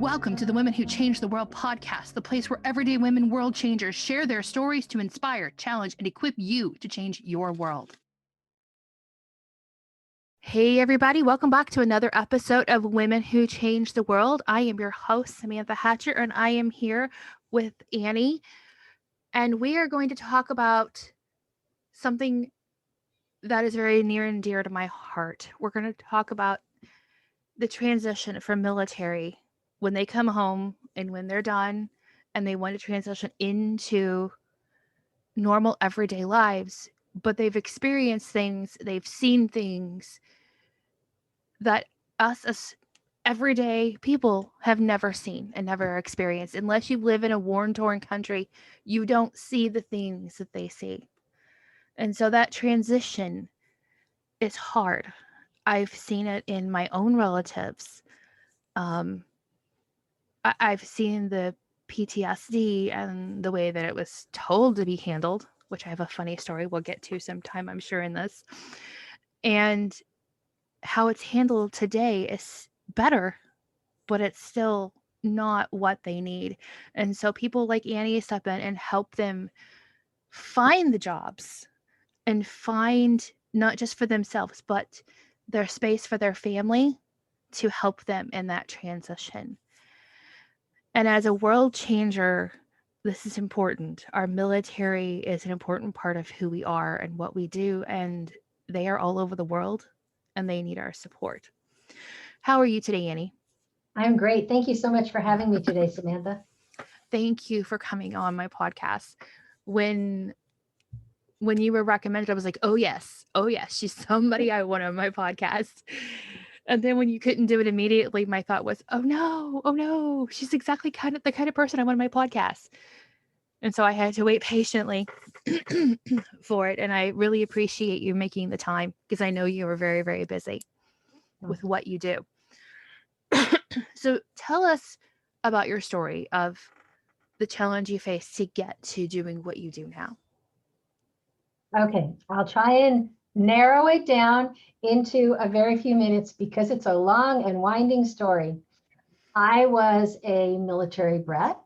Welcome to the Women Who Change the World podcast, the place where everyday women world changers share their stories to inspire, challenge, and equip you to change your world. Hey, everybody. Welcome back to another episode of Women Who Change the World. I am your host, Samantha Hatcher, and I am here with Annie. And we are going to talk about something that is very near and dear to my heart. We're going to talk about the transition from military when they come home and when they're done and they want to transition into normal everyday lives, but they've experienced things, they've seen things that us as everyday people have never seen and never experienced. Unless you live in a war-torn country, you don't see the things that they see. And so that transition is hard. I've seen it in my own relatives. I've seen the PTSD and the way that it was told to be handled, which I have a funny story we'll get to sometime, I'm sure, in this. And how it's handled today is better, but it's still not what they need. And so people like Annie step in and help them find the jobs and find not just for themselves, but their space for their family to help them in that transition. And as a world changer, this is important. Our military is an important part of who we are and what we do, and they are all over the world, and they need our support. How are you today, Annie? I'm great. Thank you so much for having me today, Samantha. Thank you for coming on my podcast. When you were recommended, I was like, oh yes, she's somebody I want on my podcast. And then when you couldn't do it immediately, my thought was, oh no, she's exactly the kind of person I want on my podcast. And so I had to wait patiently for it. And I really appreciate you making the time because I know you were very, very busy with what you do. So tell us about your story of the challenge you faced to get to doing what you do now. Okay, I'll try and narrow it down into a very few minutes because it's a long and winding story. I was a military brat,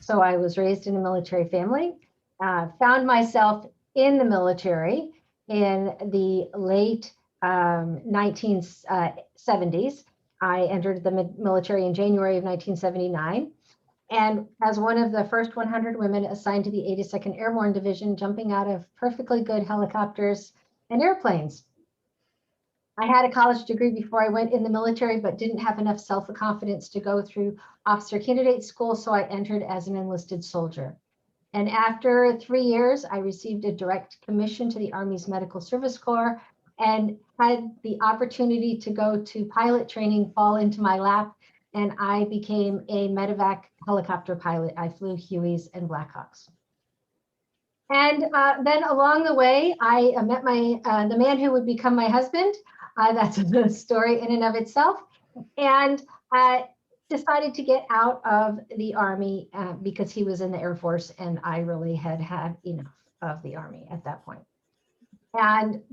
so I was raised in a military family, found myself in the military in the late 1970s. I entered the military in January of 1979. And as one of the first 100 women assigned to the 82nd Airborne Division, jumping out of perfectly good helicopters and airplanes. I had a college degree before I went in the military, but didn't have enough self-confidence to go through officer candidate school, so I entered as an enlisted soldier. And after 3 years, I received a direct commission to the Army's Medical Service Corps and had the opportunity to go to pilot training fall into my lap, and I became a medevac helicopter pilot. I flew Hueys and Blackhawks. And then along the way, I met the man who would become my husband. That's a story in and of itself. And I decided to get out of the Army because he was in the Air Force, and I really had had enough of the Army at that point. And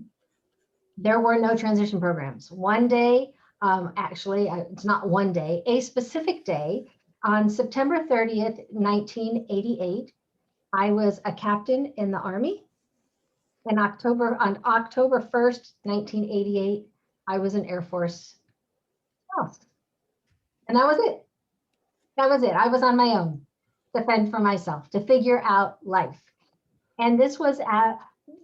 there were no transition programs. One day, actually, it's not one day, a specific day, on September 30th, 1988, I was a captain in the Army. On October 1st, 1988, I was an Air Force spouse. And that was it. That was it. I was on my own to fend for myself, to figure out life. And this was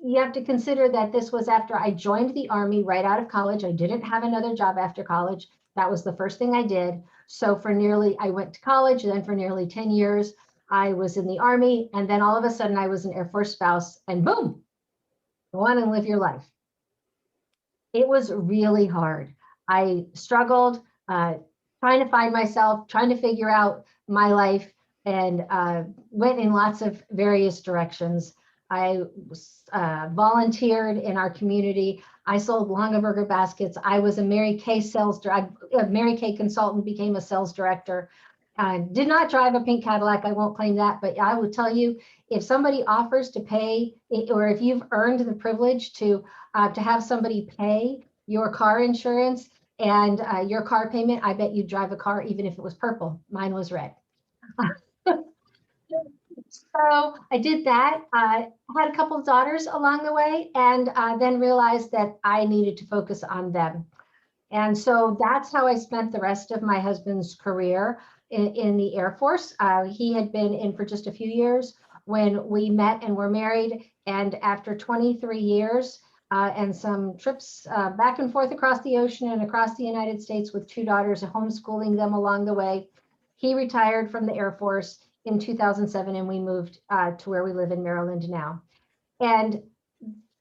you have to consider that this was after I joined the Army right out of college. I didn't have another job after college. That was the first thing I did. So I went to college, then for nearly 10 years, I was in the Army. And then all of a sudden I was an Air Force spouse, and boom, go on and live your life. It was really hard. I struggled trying to find myself, trying to figure out my life, and went in lots of various directions. I volunteered in our community. I sold Longaberger baskets. I was a Mary Kay Mary Kay consultant, became a sales director. I did not drive a pink Cadillac. I won't claim that, but I will tell you, if somebody offers to pay, or if you've earned the privilege to have somebody pay your car insurance, And your car payment, I bet you'd drive a car even if it was purple. Mine was red. So I did that. I had a couple of daughters along the way, and then realized that I needed to focus on them. And so that's how I spent the rest of my husband's career in the Air Force. He had been in for just a few years when we met and were married. And after 23 years and some trips back and forth across the ocean and across the United States with two daughters, homeschooling them along the way, he retired from the Air Force in 2007, and we moved to where we live in Maryland now. And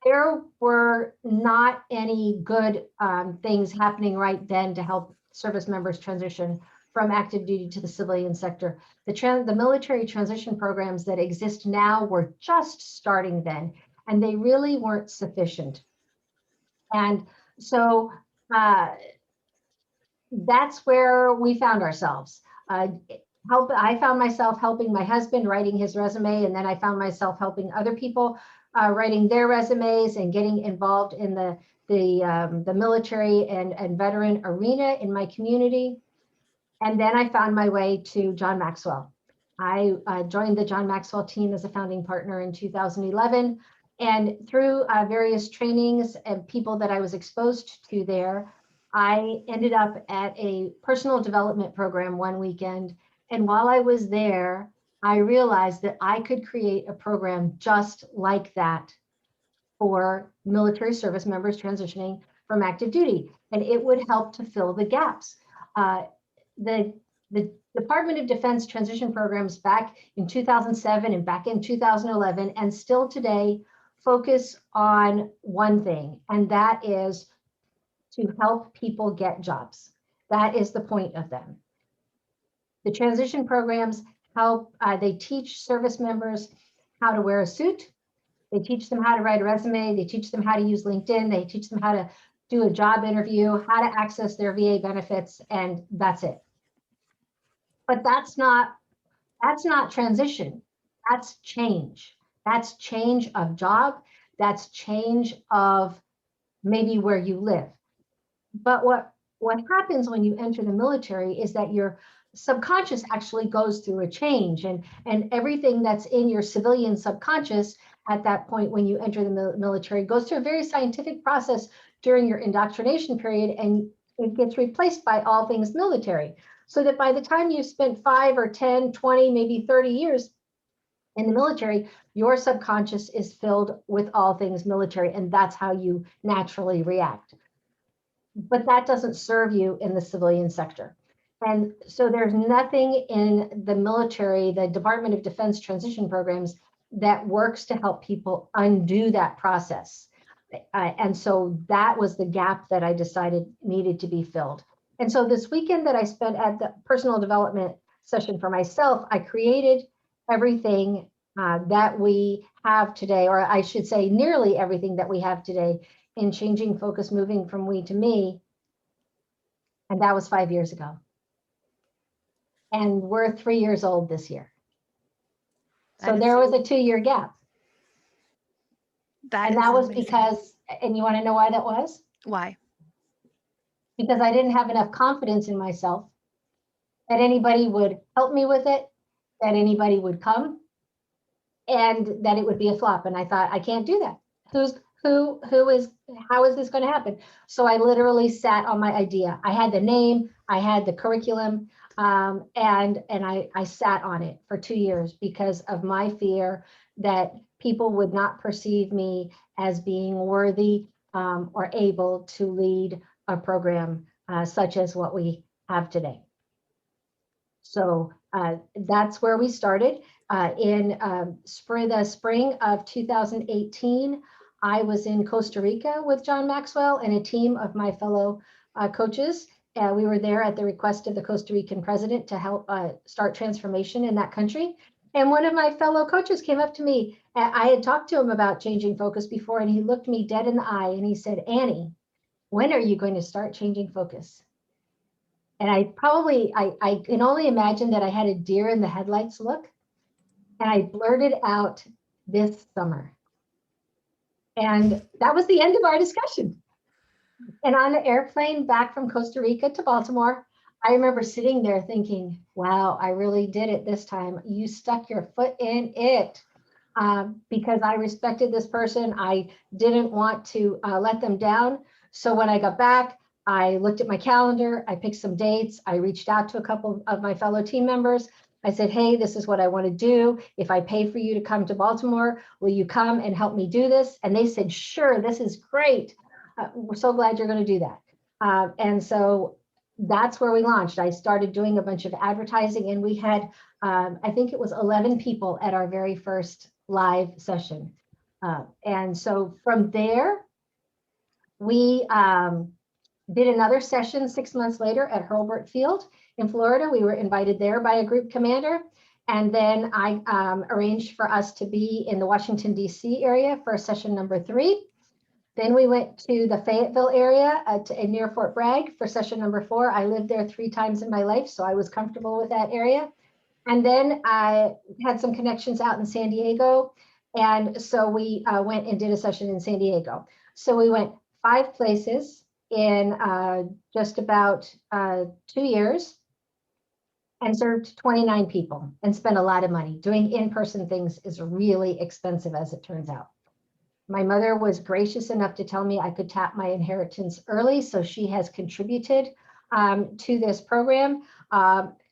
there were not any good things happening right then to help service members transition from active duty to the civilian sector. The military transition programs that exist now were just starting then, and they really weren't sufficient. And so that's where we found ourselves. I found myself helping my husband writing his resume, and then I found myself helping other people writing their resumes and getting involved in the military and veteran arena in my community. And then I found my way to John Maxwell. I joined the John Maxwell team as a founding partner in 2011. And through various trainings and people that I was exposed to there, I ended up at a personal development program one weekend. And while I was there, I realized that I could create a program just like that for military service members transitioning from active duty, and it would help to fill the gaps. The Department of Defense transition programs back in 2007 and back in 2011 and still today focus on one thing, and that is to help people get jobs. That is the point of them. The transition programs help, they teach service members how to wear a suit. They teach them how to write a resume. They teach them how to use LinkedIn. They teach them how to do a job interview, how to access their VA benefits, and that's it. But that's not transition. That's change. That's change of job. That's change of maybe where you live. But what happens when you enter the military is that your subconscious actually goes through a change, and everything that's in your civilian subconscious at that point when you enter the military goes through a very scientific process during your indoctrination period, and it gets replaced by all things military. So that by the time you've spent 5 or 10, 20, maybe 30 years in the military, your subconscious is filled with all things military, and that's how you naturally react. But that doesn't serve you in the civilian sector. And so there's nothing in the military, the Department of Defense transition programs, that works to help people undo that process. And so that was the gap that I decided needed to be filled. And so this weekend that I spent at the personal development session for myself, I created everything that we have today, or I should say nearly everything that we have today in changing focus, moving from we to me. And that was 5 years ago. And we're 3 years old this year. So there was a 2-year gap. And that was amazing. Because, and you want to know why that was? Why? Because I didn't have enough confidence in myself that anybody would help me with it, that anybody would come, and that it would be a flop. And I thought, I can't do that. How is this going to happen? So I literally sat on my idea. I had the name, I had the curriculum, and I sat on it for 2 years because of my fear that people would not perceive me as being worthy or able to lead a program such as what we have today. So that's where we started. In the spring of 2018, I was in Costa Rica with John Maxwell and a team of my fellow coaches. We were there at the request of the Costa Rican president to help start transformation in that country. And one of my fellow coaches came up to me. I had talked to him about changing focus before, and he looked me dead in the eye and he said, "Annie, when are you going to start changing focus?" And I can only imagine that I had a deer in the headlights look. And I blurted out, "This summer." And that was the end of our discussion. And on the airplane back from Costa Rica to Baltimore, I remember sitting there thinking, wow, I really did it this time. You stuck your foot in it. Because I respected this person. I didn't want to let them down. So when I got back, I looked at my calendar, I picked some dates, I reached out to a couple of my fellow team members. I said, hey, this is what I want to do. If I pay for you to come to Baltimore, will you come and help me do this? And they said, sure, this is great. We're so glad you're going to do that. And so that's where we launched. I started doing a bunch of advertising, and we had, I think it was 11 people at our very first live session. And so from there, we did another session 6 months later at Hurlburt Field in Florida. We were invited there by a group commander. And then I arranged for us to be in the Washington, D.C. area for session number 3. Then we went to the Fayetteville area near Fort Bragg for session number 4. I lived there 3 times in my life, so I was comfortable with that area. And then I had some connections out in San Diego. And so we went and did a session in San Diego. So we went 5 places in just about 2 years and served 29 people and spent a lot of money. Doing in-person things is really expensive, as it turns out. My mother was gracious enough to tell me I could tap my inheritance early. So she has contributed to this program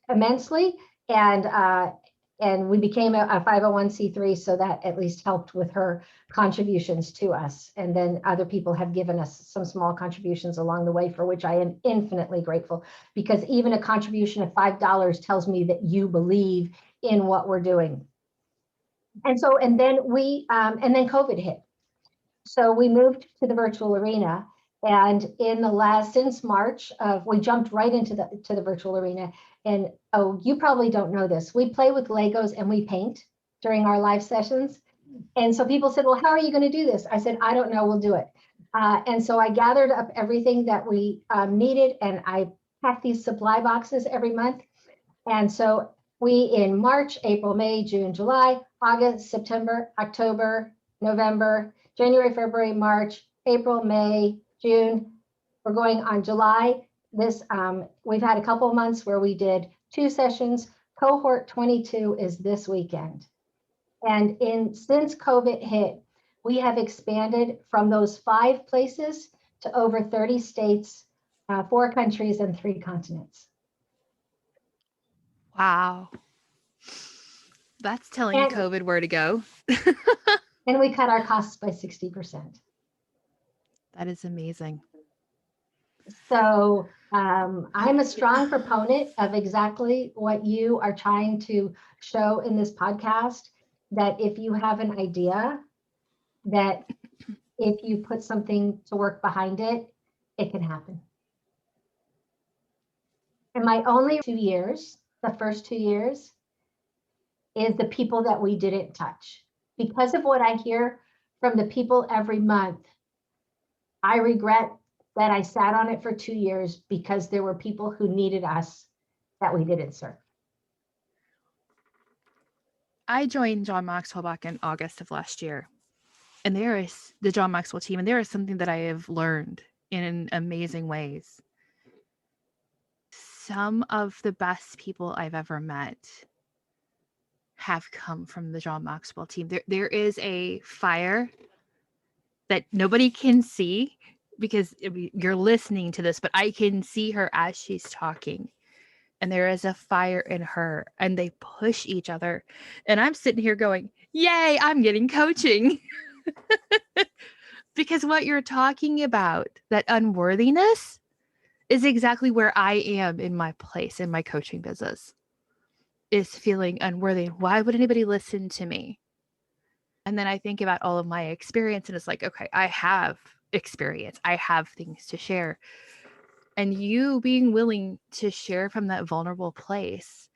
immensely. And we became a 501c3, so that at least helped with her contributions to us. And then other people have given us some small contributions along the way, for which I am infinitely grateful, because even a contribution of $5 tells me that you believe in what we're doing. And so, and then COVID hit. So we moved to the virtual arena. And since March, we jumped right into the virtual arena. And you probably don't know this. We play with Legos and we paint during our live sessions. And so people said, well, how are you going to do this? I said, I don't know, we'll do it. And so I gathered up everything that we needed, and I packed these supply boxes every month. And so in March, April, May, June, July, August, September, October, November, January, February, March, April, May, June. We're going on July. We've had a couple of months where we did 2 sessions. Cohort 22 is this weekend. And since COVID hit, we have expanded from those 5 places to over 30 states, 4 countries, and 3 continents. Wow. That's telling COVID where to go. And we cut our costs by 60%. That is amazing. So I'm a strong proponent of exactly what you are trying to show in this podcast, that if you have an idea, that if you put something to work behind it, it can happen. And my only 2 years, the first 2 years, is the people that we didn't touch. Because of what I hear from the people every month, I regret that I sat on it for 2 years, because there were people who needed us that we didn't serve. I joined John Maxwell back in August of last year. And there is the John Maxwell team, and there is something that I have learned in amazing ways. Some of the best people I've ever met have come from the John Maxwell team. There is a fire that nobody can see, because you're listening to this, but I can see her as she's talking. And there is a fire in her, and they push each other. And I'm sitting here going, yay, I'm getting coaching. Because what you're talking about, that unworthiness, is exactly where I am in my place in my coaching business, is feeling unworthy. Why would anybody listen to me? And then I think about all of my experience, and it's like, okay, I have experience. I have things to share. And you being willing to share from that vulnerable place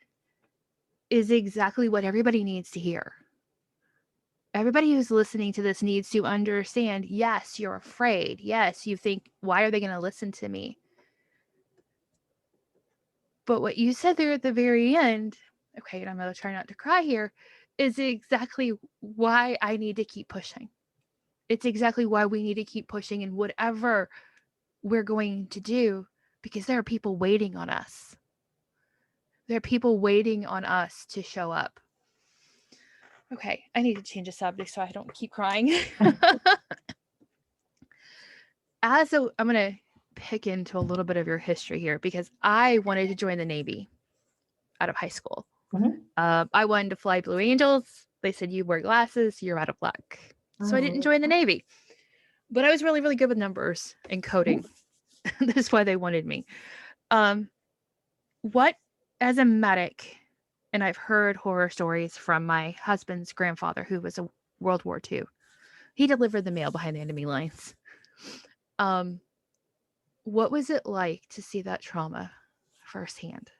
is exactly what everybody needs to hear. Everybody who's listening to this needs to understand, yes, you're afraid. Yes, you think, why are they going to listen to me? But what you said there at the very end, okay, and I'm going to try not to cry here, is exactly why I need to keep pushing. It's exactly why we need to keep pushing in whatever we're going to do, because there are people waiting on us. There are people waiting on us to show up. Okay, I need to change the subject so I don't keep crying. I'm going to pick into a little bit of your history here, because I wanted to join the Navy out of high school. Mhm. I wanted to fly Blue Angels. They said, you wear glasses, you're out of luck. So I didn't join the Navy. But I was really, really good with numbers and coding. That's why they wanted me. What, as a medic, and I've heard horror stories from my husband's grandfather, who was a World War II. He delivered the mail behind the enemy lines. What was it like to see that trauma firsthand?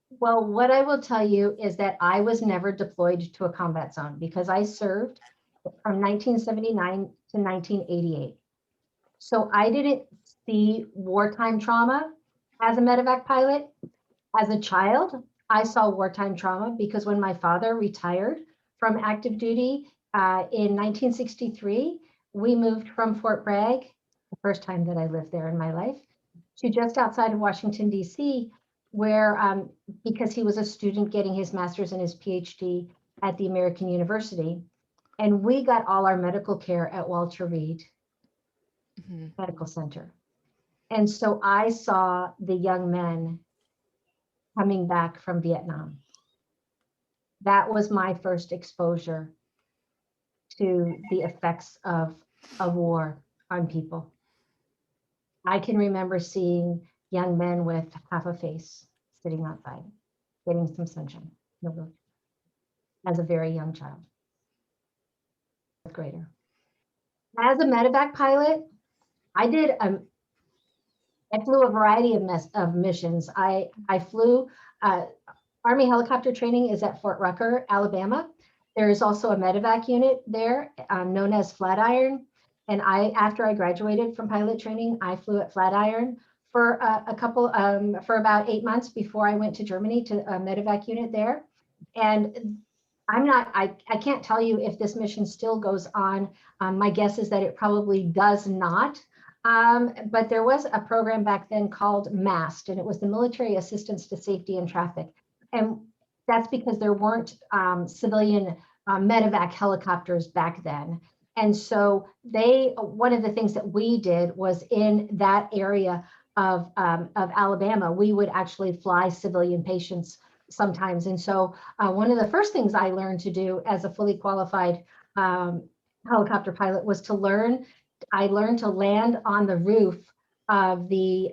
Well, what I will tell you is that I was never deployed to a combat zone because I served from 1979 to 1988. So I didn't see wartime trauma as a medevac pilot. As a child, I saw wartime trauma because when my father retired from active duty in 1963, we moved from Fort Bragg, the first time that I lived there in my life, to just outside of Washington, D.C., where, because he was a student getting his master's and his PhD at the American University, and we got all our medical care at Walter Reed Medical Center. And so I saw the young men coming back from Vietnam. That was my first exposure to the effects of war on people. I can remember seeing young men with half a face sitting outside, getting some sunshine as a very young child, fourth grader. As a medevac pilot, I flew a variety of missions. I flew, Army helicopter training is at Fort Rucker, Alabama. There is also a medevac unit there known as Flatiron. And after I graduated from pilot training, I flew at Flatiron for for about 8 months before I went to Germany to a medevac unit there. And I can't tell you if this mission still goes on. My guess is that it probably does not. But there was a program back then called MAST, and it was the Military Assistance to Safety in Traffic. And that's because there weren't civilian medevac helicopters back then. And so one of the things that we did was in that area of Alabama, we would actually fly civilian patients sometimes. And so one of the first things I learned to do as a fully qualified helicopter pilot was I learned to land on the roof of the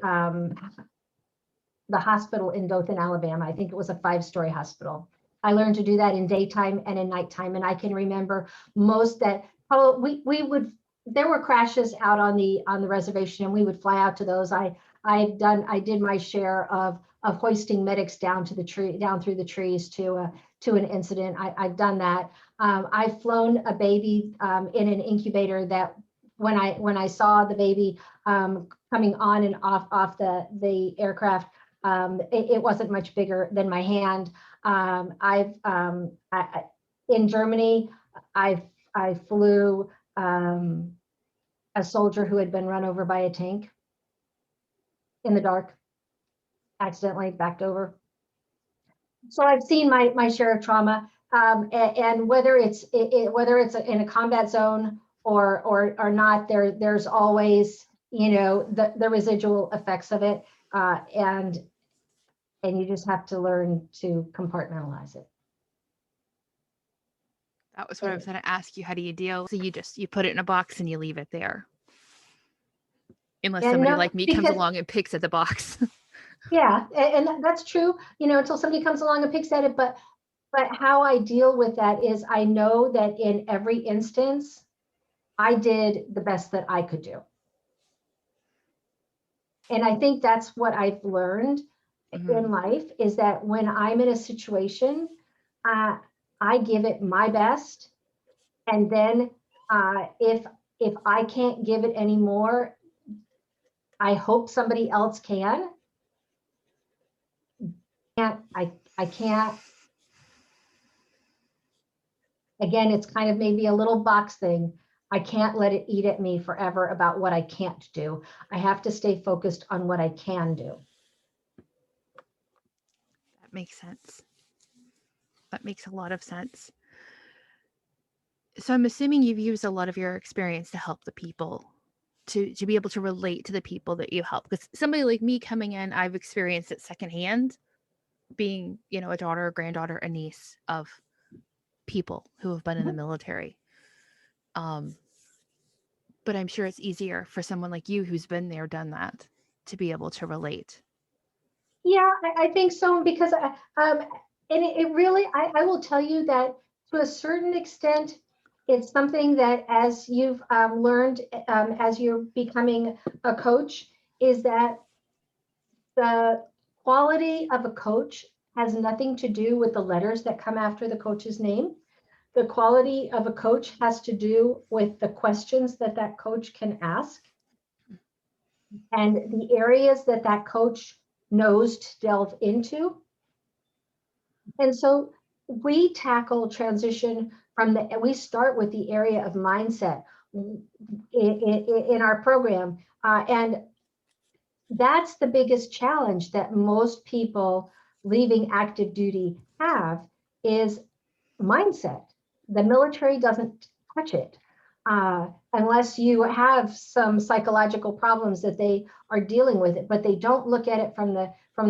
hospital in Dothan, Alabama. I think it was a 5-story hospital. I learned to do that in daytime and in nighttime. And I can remember there were crashes out on the reservation, and we would fly out to those. I did my share of hoisting medics down through the trees to an incident. I've done that. I've flown a baby in an incubator that when I saw the baby coming on and off the aircraft, it wasn't much bigger than my hand. In Germany, I flew a soldier who had been run over by a tank in the dark, accidentally backed over. So I've seen my share of trauma, and whether it's in a combat zone or not, there's always the residual effects of it, and you just have to learn to compartmentalize it. That was what I was going to ask you. How do you deal? So you put it in a box and you leave it there, unless somebody like me comes along and picks at the box. Yeah, and that's true. Until somebody comes along and picks at it, but how I deal with that is I know that in every instance, I did the best that I could do. And I think that's what I've learned in life, is that when I'm in a situation, I give it my best. And then if I can't give it anymore, I hope somebody else can. I can't. Again, it's kind of maybe a little box thing. I can't let it eat at me forever about what I can't do. I have to stay focused on what I can do. That makes sense. That makes a lot of sense. So I'm assuming you've used a lot of your experience to help the people, to be able to relate to the people that you help. Because somebody like me coming in, I've experienced it secondhand, being, a daughter, a granddaughter, a niece of people who have been in the military. But I'm sure it's easier for someone like you who's been there, done that, to be able to relate. Yeah, I think so, because and it really, I will tell you that to a certain extent, it's something that as you've learned as you're becoming a coach, is that the quality of a coach has nothing to do with the letters that come after the coach's name. The quality of a coach has to do with the questions that that coach can ask and the areas that that coach knows to delve into. And so we tackle transition we start with the area of mindset in our program. And that's the biggest challenge that most people leaving active duty have, is mindset. The military doesn't touch it unless you have some psychological problems that they are dealing with it, but they don't look at it from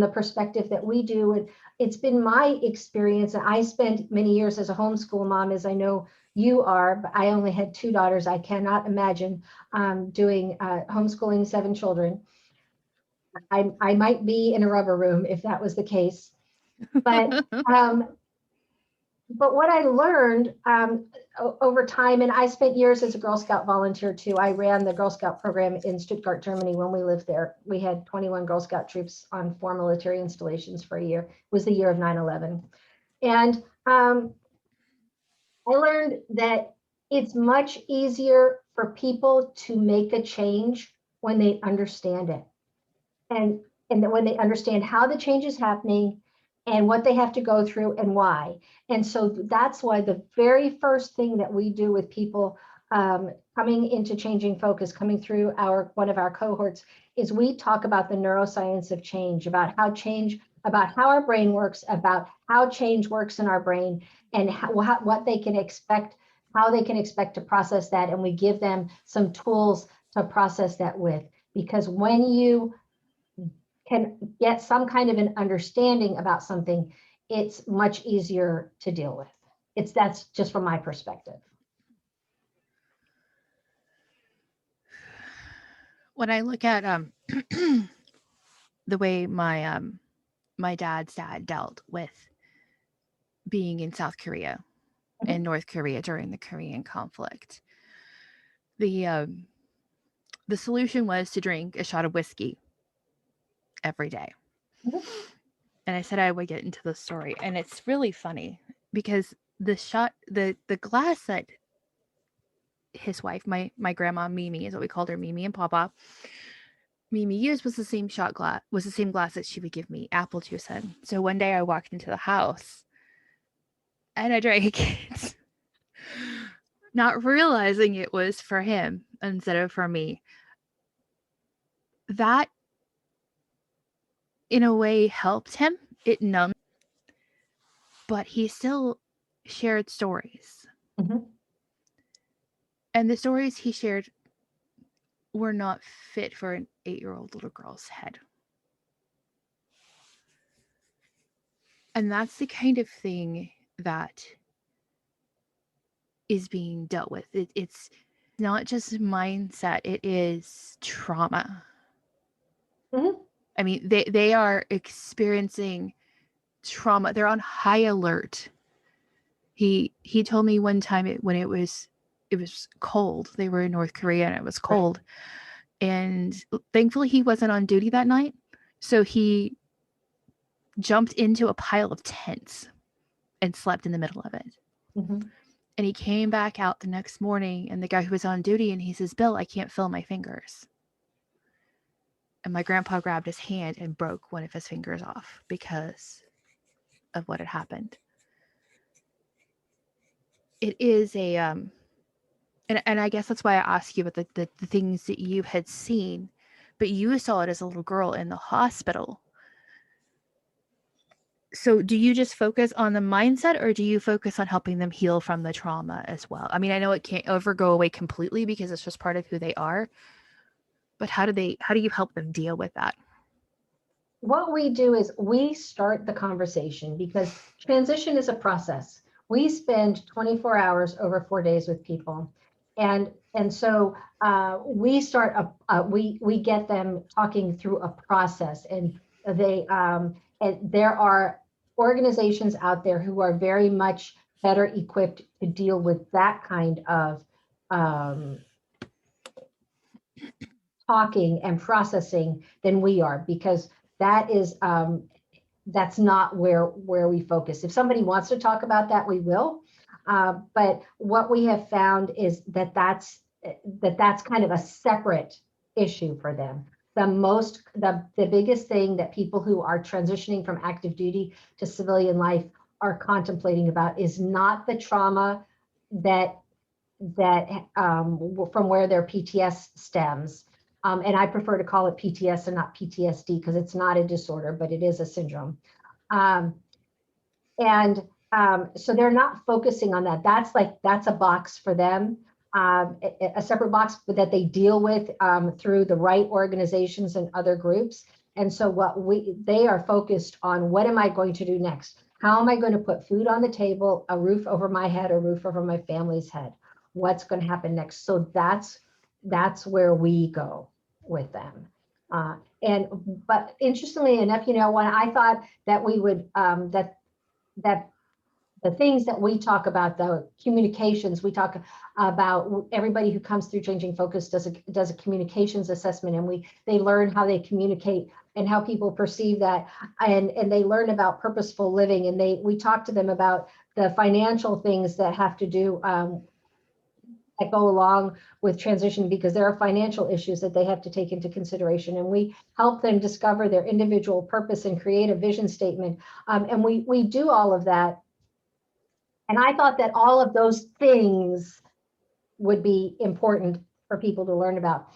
the perspective that we do. And it's been my experience, and I spent many years as a homeschool mom, as I know you are, but I only had 2 daughters. I cannot imagine doing homeschooling 7 children. I might be in a rubber room if that was the case. But what I learned over time, and I spent years as a Girl Scout volunteer too. I ran the Girl Scout program in Stuttgart, Germany when we lived there. We had 21 Girl Scout troops on 4 military installations for a year. It was the year of 9/11. And I learned that it's much easier for people to make a change when they understand it. And that when they understand how the change is happening and what they have to go through and why. And so that's why the very first thing that we do with people coming into Changing Focus, coming through one of our cohorts, is we talk about the neuroscience of change, about how our brain works, about how change works in our brain, and what they can expect, how they can expect to process that. And we give them some tools to process that with, because when you can get some kind of an understanding about something, it's much easier to deal with. That's just from my perspective. When I look at the way my my dad's dad dealt with being in South Korea and North Korea during the Korean conflict, the solution was to drink a shot of whiskey every day. And I said I would get into the story, and it's really funny because the glass that his wife, my grandma Mimi, is what we called her, Mimi and Papa, Mimi used was the same glass that she would give me apple juice in. So one day I walked into the house and I drank it, not realizing it was for him instead of for me. That, in a way, helped him. It numbed, but he still shared stories. And the stories he shared were not fit for an 8-year-old little girl's head. And that's the kind of thing that is being dealt with. It's not just mindset, it is trauma. I mean, they are experiencing trauma. They're on high alert. He told me one time when it was cold. They were in North Korea and it was cold. Right. And thankfully he wasn't on duty that night. So he jumped into a pile of tents and slept in the middle of it. And he came back out the next morning, and the guy who was on duty, and he says, "Bill, I can't feel my fingers." And my grandpa grabbed his hand and broke one of his fingers off because of what had happened. It is And I guess that's why I asked you about the things that you had seen, but you saw it as a little girl in the hospital. So do you just focus on the mindset, or do you focus on helping them heal from the trauma as well? I mean, I know it can't ever go away completely because it's just part of who they are, but how do you help them deal with that? What we do is we start the conversation, because transition is a process. We spend 24 hours over 4 days with people. And so we get them talking through a process, and there are organizations out there who are very much better equipped to deal with that kind of talking and processing than we are, because that's not where we focus. If somebody wants to talk about that, we will. But what we have found is that's kind of a separate issue for them. The biggest thing that people who are transitioning from active duty to civilian life are contemplating about is not the trauma that from where their PTS stems. And I prefer to call it PTS and not PTSD, because it's not a disorder, but it is a syndrome. So they're not focusing on that. That's a box for them, a separate box that they deal with through the right organizations and other groups. And so they are focused on, what am I going to do next? How am I going to put food on the table, a roof over my head, a roof over my family's head? What's going to happen next? So that's where we go with them. But interestingly enough, when I thought that we would, that the things that we talk about, the communications, we talk about, everybody who comes through Changing Focus does a communications assessment, and they learn how they communicate and how people perceive that, and they learn about purposeful living, and we talk to them about the financial things that have to do that go along with transition, because there are financial issues that they have to take into consideration, and we help them discover their individual purpose and create a vision statement, and we do all of that. And I thought that all of those things would be important for people to learn about.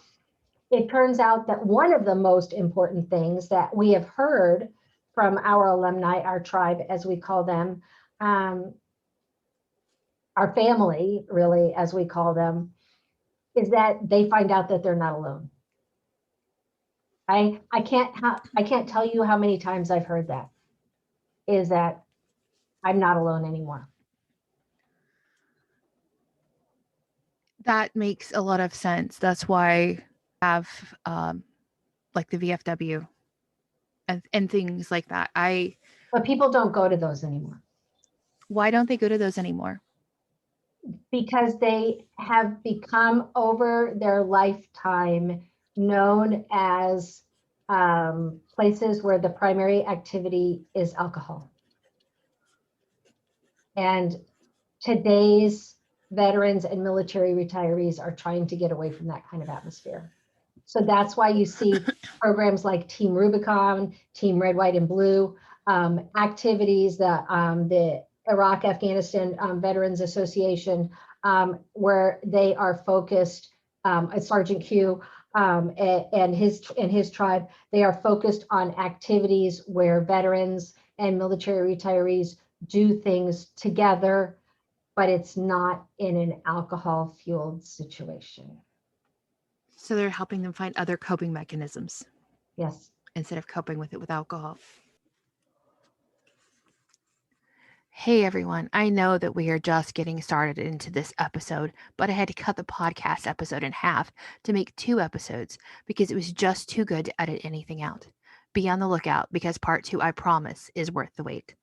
It turns out that one of the most important things that we have heard from our alumni, our tribe, as we call them, our family, really, as we call them, is that they find out that they're not alone. I can't tell you how many times I've heard that, is that I'm not alone anymore. That makes a lot of sense. That's why I have like the VFW and things like that. But people don't go to those anymore. Why don't they go to those anymore? Because they have become, over their lifetime, known as places where the primary activity is alcohol. And today's veterans and military retirees are trying to get away from that kind of atmosphere. So that's why you see programs like Team Rubicon, Team Red, White, and Blue, activities, the Iraq, Afghanistan Veterans Association, where they are focused, Sergeant Q and his tribe, they are focused on activities where veterans and military retirees do things together, but it's not in an alcohol-fueled situation. So they're helping them find other coping mechanisms. Yes. Instead of coping with it with alcohol. Hey everyone, I know that we are just getting started into this episode, but I had to cut the podcast episode in half to make 2 episodes because it was just too good to edit anything out. Be on the lookout, because part 2, I promise, is worth the wait.